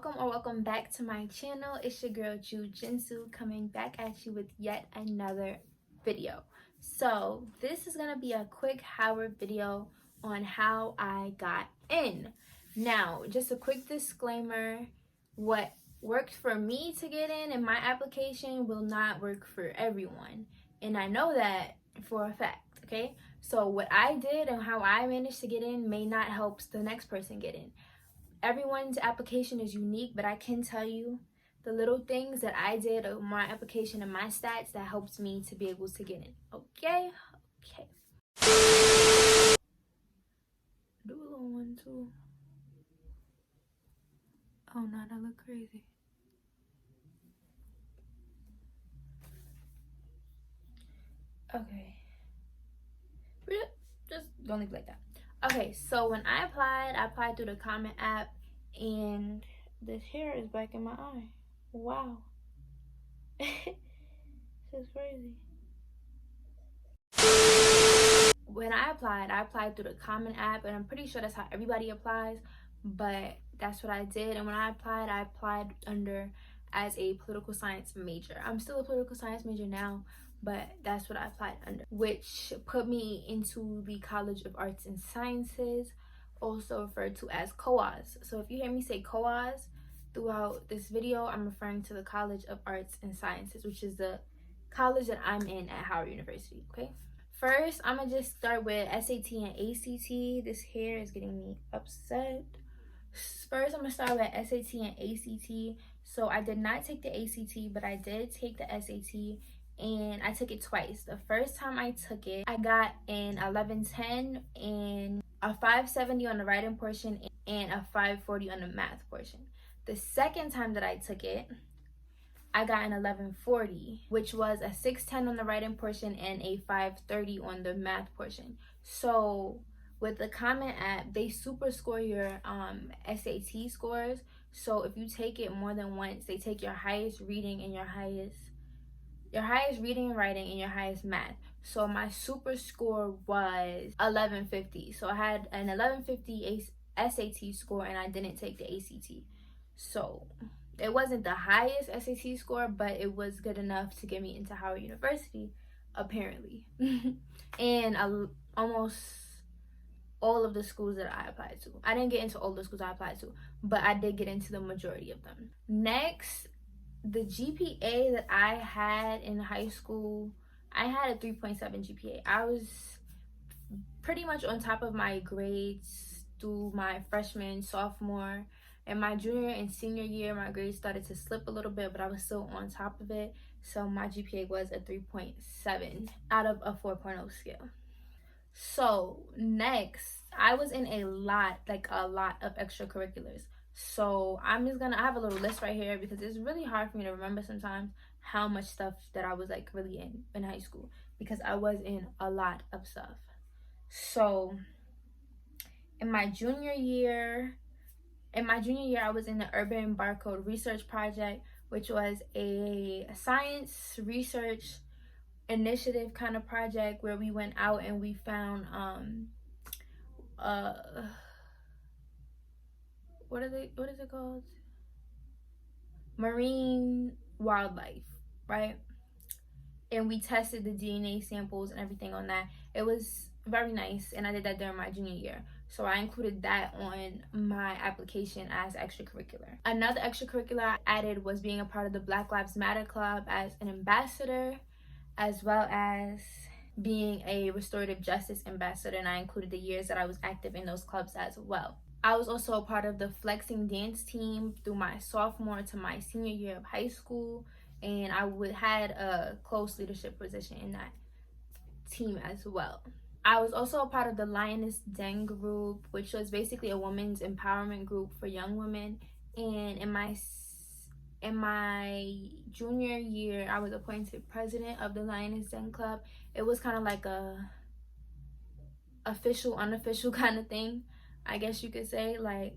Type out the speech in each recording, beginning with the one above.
welcome back to my channel. It's your girl Jinsui coming back at you with yet another video. So this is gonna be a quick Howard video on how I got in. Now, just a quick disclaimer, what worked for me to get in my application will not work for everyone, and I know that for a fact. Okay, so what I did and how I managed to get in may not help the next person get in. Everyone's application is unique, but I can tell you the little things that I did on my application and my stats that helped me to be able to get in. Okay. Do a little one too. Oh no, that look crazy. Okay. Just don't leave like that. Okay, so when I applied through the comment app, and this hair is back in my eye. Wow. This is crazy. When I applied through the comment app, and I'm pretty sure that's how everybody applies, but that's what I did. And when I applied under as a political science major. I'm still a political science major now, but that's what I applied under, which put me into the College of Arts and Sciences, also referred to as COAS. So if you hear me say COAS throughout this video, I'm referring to the College of Arts and Sciences, which is the college that I'm in at Howard University. Okay, first I'm gonna just start with SAT and ACT. This hair is getting me upset. First I'm gonna start with SAT and ACT. So I did not take the ACT, but I did take the SAT, and I took it twice. The first time I took it, I got an 1110 and a 570 on the writing portion and a 540 on the math portion. The second time that I took it, I got an 1140, which was a 610 on the writing portion and a 530 on the math portion. So with the comment app, they super score your SAT scores. So if you take it more than once, they take your highest reading and your highest reading and writing and your highest math. So my super score was 1150. So I had an 1150 SAT score, and I didn't take the ACT. So it wasn't the highest SAT score, but it was good enough to get me into Howard University, apparently. And almost all of the schools that I applied to. I didn't get into all the schools I applied to, but I did get into the majority of them. Next, the GPA that I had in high school, I had a 3.7 GPA. I was pretty much on top of my grades through my freshman, sophomore, and my junior and senior year. My grades started to slip a little bit, but I was still on top of it. So my GPA was a 3.7 out of a 4.0 scale. So next, I was in a lot of extracurriculars. So I have a little list right here, because it's really hard for me to remember sometimes how much stuff that I was like really in high school, because I was in a lot of stuff. So in my junior year, I was in the Urban Barcode Research Project, which was a science research initiative kind of project where we went out and we found what is it called, marine wildlife, right? And we tested the DNA samples and everything on that. It was very nice, and I did that during my junior year, so I included that on my application as extracurricular. Another extracurricular I added was being a part of the Black Lives Matter Club as an ambassador, as well as being a restorative justice ambassador, and I included the years that I was active in those clubs as well. I was also a part of the flexing dance team through my sophomore to my senior year of high school, and I had a close leadership position in that team as well. I was also a part of the Lioness Den group, which was basically a women's empowerment group for young women. And in my junior year, I was appointed president of the Lioness Den Club. It was kind of like a official, unofficial kind of thing, I guess you could say. Like,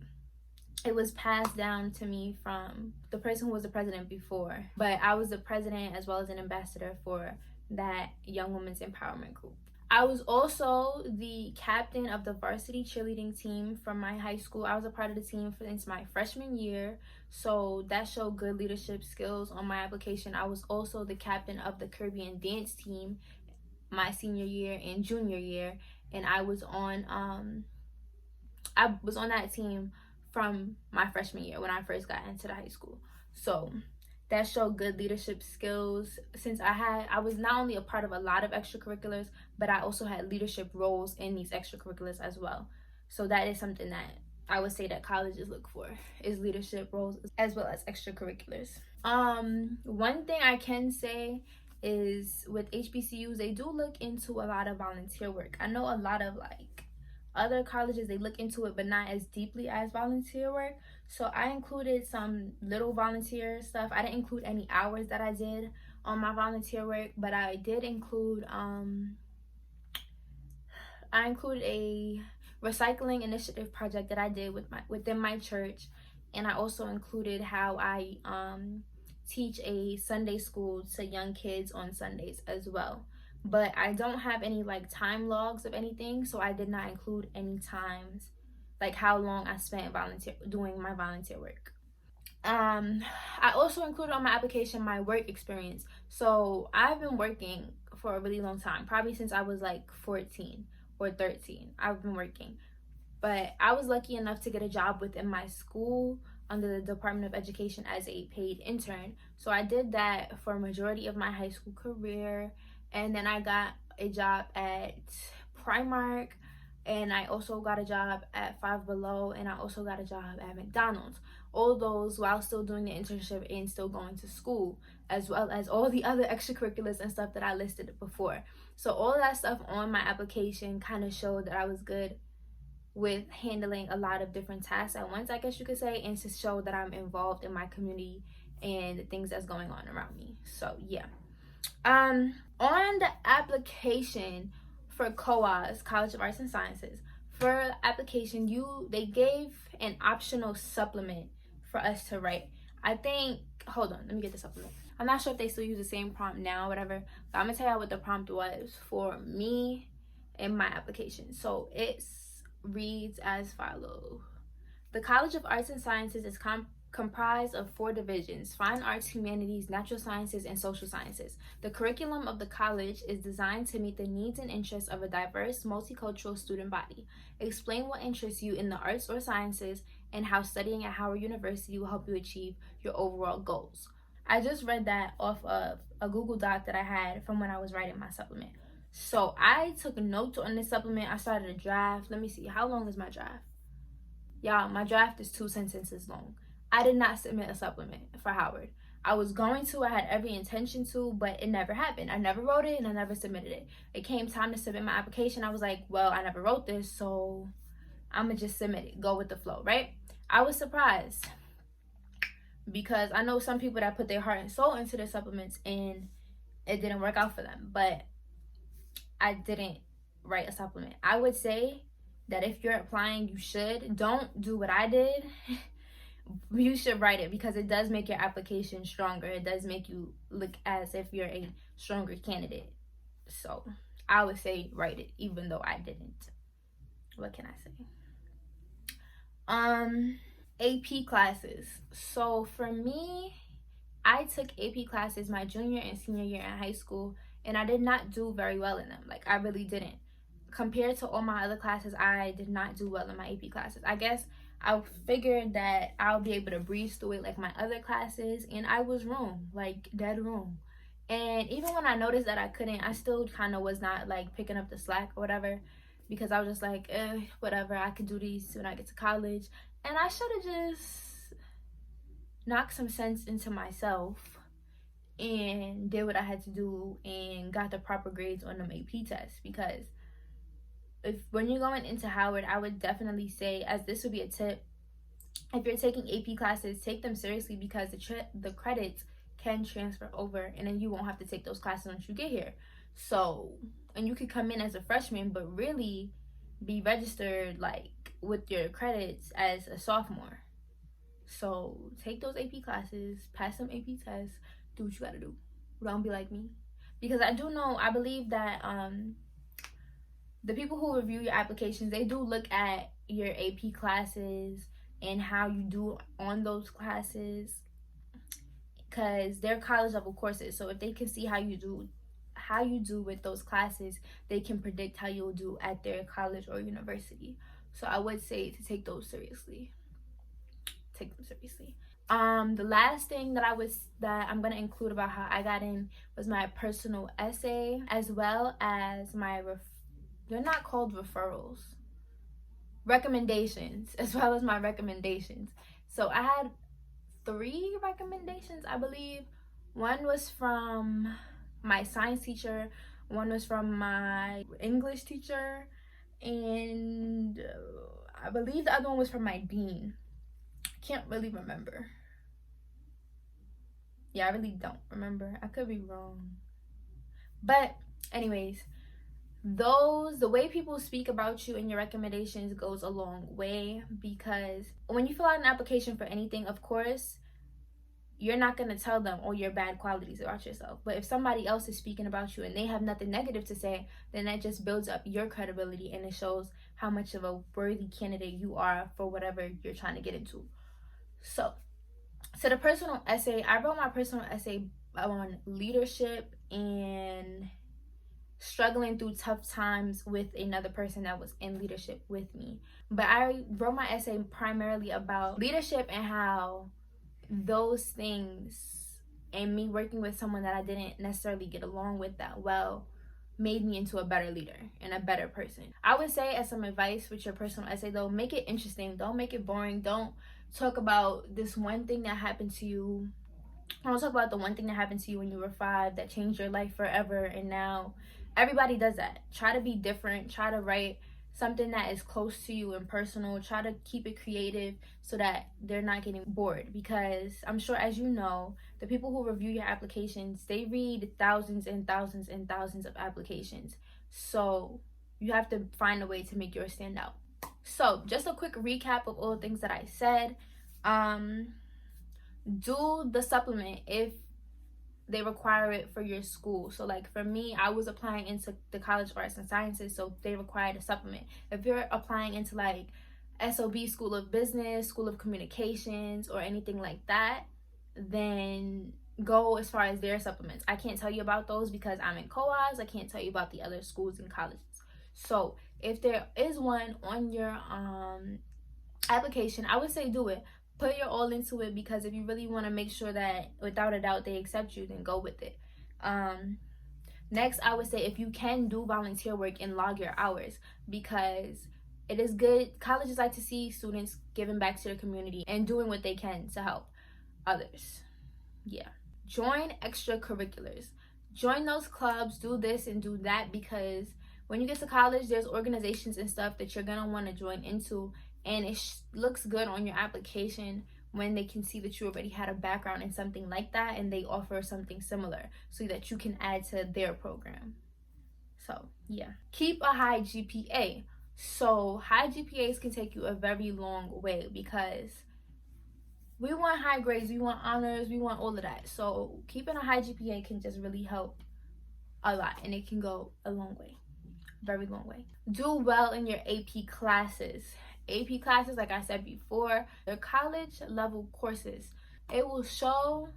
it was passed down to me from the person who was the president before, but I was the president as well as an ambassador for that young women's empowerment group. I was also the captain of the varsity cheerleading team from my high school. I was a part of the team since my freshman year, so that showed good leadership skills on my application. I was also the captain of the Caribbean dance team my senior year and junior year, and I was on that team from my freshman year when I first got into the high school. So that showed good leadership skills since I was not only a part of a lot of extracurriculars, but I also had leadership roles in these extracurriculars as well. So that is something that I would say that colleges look for, is leadership roles as well as extracurriculars. One thing I can say is with HBCUs, they do look into a lot of volunteer work. I know a lot of like other colleges, they look into it, but not as deeply as volunteer work. So I included some little volunteer stuff. I didn't include any hours that I did on my volunteer work, but I did include I included a recycling initiative project that I did within my church, and I also included how I teach a Sunday school to young kids on Sundays as well. But I don't have any like time logs of anything, so I did not include any times, like how long I spent doing my volunteer work. I also included on my application my work experience. So I've been working for a really long time, probably since I was like 14 or 13. I've been working, but I was lucky enough to get a job within my school under the Department of Education as a paid intern. So I did that for a majority of my high school career, and then I got a job at Primark, and I also got a job at Five Below, and I also got a job at McDonald's. All those while still doing the internship and still going to school, as well as all the other extracurriculars and stuff that I listed before. So all of that stuff on my application kind of showed that I was good with handling a lot of different tasks at once, I guess you could say, and to show that I'm involved in my community and the things that's going on around me. So yeah. On the application for COAS, College of Arts and Sciences, for application, they gave an optional supplement for us to write. I think, hold on, let me get the supplement. I'm not sure if they still use the same prompt now or whatever, but I'm gonna tell you what the prompt was for me in my application. So it reads as follows. The College of Arts and Sciences is comprised of 4 divisions: fine arts, humanities, natural sciences, and social sciences. The curriculum of the college is designed to meet the needs and interests of a diverse, multicultural student body. Explain what interests you in the arts or sciences and how studying at Howard University will help you achieve your overall goals. I just read that off of a Google Doc that I had from when I was writing my supplement. So I took notes on this supplement. I started a draft. Let me see. How long is my draft? Y'all, my draft is 2 sentences long. I did not submit a supplement for Howard. I was going to, I had every intention to, but it never happened. I never wrote it and I never submitted it. It came time to submit my application. I was like, well, I never wrote this, so I'm going to just submit it. Go with the flow, right? I was surprised because I know some people that put their heart and soul into their supplements and it didn't work out for them, but I didn't write a supplement. I would say that if you're applying, you should. Don't do what I did. You should write it because it does make your application stronger. It does make you look as if you're a stronger candidate. So I would say write it, even though I didn't. What can I say? AP classes. So for me, I took AP classes my junior and senior year in high school, and I did not do very well in them. Like, I really didn't. Compared to all my other classes, I did not do well in my AP classes. I guess I figured that I'll be able to breeze through it like my other classes, and I was wrong, like dead wrong. And even when I noticed that I couldn't, I still kind of was not like picking up the slack or whatever, because I was just like, whatever, I could do these when I get to college. And I should have just knocked some sense into myself and did what I had to do and got the proper grades on them AP tests. Because when you're going into Howard, I would definitely say, as this would be a tip, if you're taking AP classes, take them seriously, because the credits can transfer over, and then you won't have to take those classes once you get here. So, and you could come in as a freshman, but really be registered like with your credits as a sophomore. So take those AP classes, pass some AP tests, do what you gotta do. Don't be like me. Because I believe that the people who review your applications, they do look at your AP classes and how you do on those classes, because they're college level courses. So if they can see how you do with those classes, they can predict how you'll do at their college or university. So I would say to take those seriously. Take them seriously. The last thing that I'm gonna include about how I got in was my personal essay, as well as my they're not called referrals, recommendations, as well as my recommendations. So I had 3 recommendations, I believe. One was from my science teacher, one was from my English teacher, and I believe the other one was from my dean. I can't really remember. Yeah, I really don't remember. I could be wrong. But anyways, the way people speak about you and your recommendations goes a long way, because when you fill out an application for anything, of course, you're not going to tell them all your bad qualities about yourself. But if somebody else is speaking about you and they have nothing negative to say, then that just builds up your credibility, and it shows how much of a worthy candidate you are for whatever you're trying to get into. So the personal essay, I wrote my personal essay on leadership and struggling through tough times with another person that was in leadership with me. But I wrote my essay primarily about leadership and how those things and me working with someone that I didn't necessarily get along with that well made me into a better leader and a better person. I would say, as some advice with your personal essay though, make it interesting. Don't make it boring. Don't talk about this one thing that happened to you. Don't talk about the one thing that happened to you when you were 5 that changed your life forever, and now everybody does that. Try to be different. Try to write something that is close to you and personal. Try to keep it creative so that they're not getting bored, because I'm sure, as you know, the people who review your applications, they read thousands and thousands and thousands of applications. So you have to find a way to make yours stand out. So just a quick recap of all the things that I said. Do the supplement if they require it for your school. So like for me, I was applying into the College of Arts and Sciences, so they required a supplement. If you're applying into like SOB, School of Business, School of Communications, or anything like that, then go as far as their supplements. I can't tell you about those because I'm in co-ops. I can't tell you about the other schools and colleges. So if there is one on your application, I would say do it. Put your all into it, because if you really want to make sure that without a doubt they accept you, then go with it. Next, I would say if you can do volunteer work and log your hours, because it is good. Colleges like to see students giving back to their community and doing what they can to help others. Yeah. Join extracurriculars. Join those clubs, do this and do that, because when you get to college, there's organizations and stuff that you're going to want to join into, and it looks good on your application when they can see that you already had a background in something like that and they offer something similar so that you can add to their program. So yeah, keep a high GPA. So high GPAs can take you a very long way, because we want high grades, we want honors, we want all of that. So keeping a high GPA can just really help a lot, and it can go a long way, very long way. Do well in your AP classes. AP classes, like I said before, they're college level courses. It will show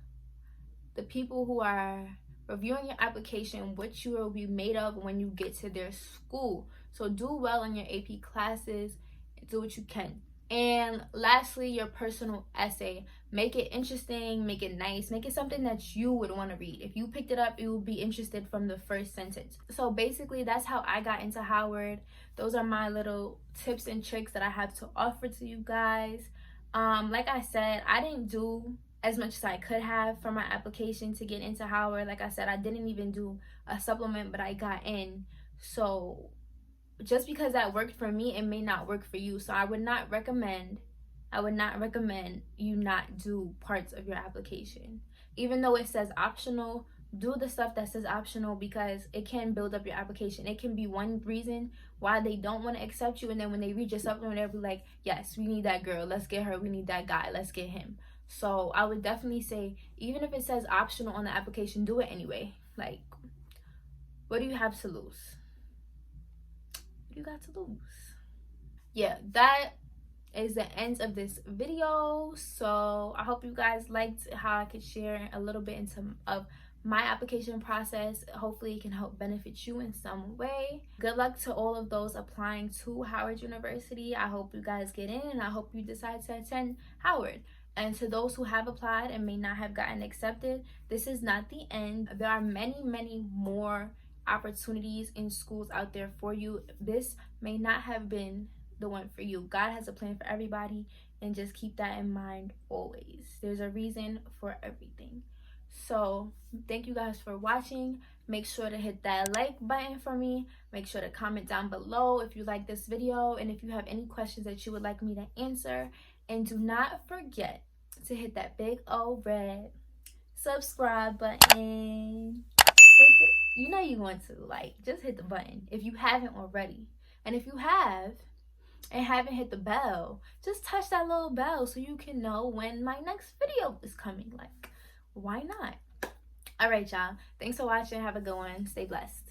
the people who are reviewing your application what you will be made of when you get to their school. So do well in your AP classes, do what you can. And lastly, your personal essay. Make it interesting, make it nice, make it something that you would want to read. If you picked it up, you would be interested from the first sentence. So basically, that's how I got into Howard. Those are my little tips and tricks that I have to offer to you guys. Like I said, I didn't do as much as I could have for my application to get into Howard. Like I said, I didn't even do a supplement, but I got in. So just because that worked for me, it may not work for you. So I would not recommend you not do parts of your application. Even though it says optional, do the stuff that says optional, because it can build up your application. It can be one reason why they don't want to accept you, and then when they read your supplement, they'll be like, yes, we need that girl, let's get her. We need that guy, let's get him. So I would definitely say, even if it says optional on the application, do it anyway. Like, what do you have to lose? What do you got to lose? Yeah, that is the end of this video. So I hope you guys liked how I could share a little bit into of my application process. Hopefully it can help benefit you in some way. Good luck to all of those applying to Howard University. I hope you guys get in, and I hope you decide to attend Howard. And to those who have applied and may not have gotten accepted, this is not the end. There are many more opportunities in schools out there for you. This may not have been the one for you. God has a plan for everybody, and just keep that in mind always. There's a reason for everything. So thank you guys for watching. Make sure to hit that like button for me. Make sure to comment down below if you like this video, and if you have any questions that you would like me to answer. And do not forget to hit that big old red subscribe button. You know you want to, like, just hit the button if you haven't already. And if you have and haven't hit the bell, just touch that little bell so you can know when my next video is coming. Like, why not? All right, y'all. Thanks for watching. Have a good one. Stay blessed.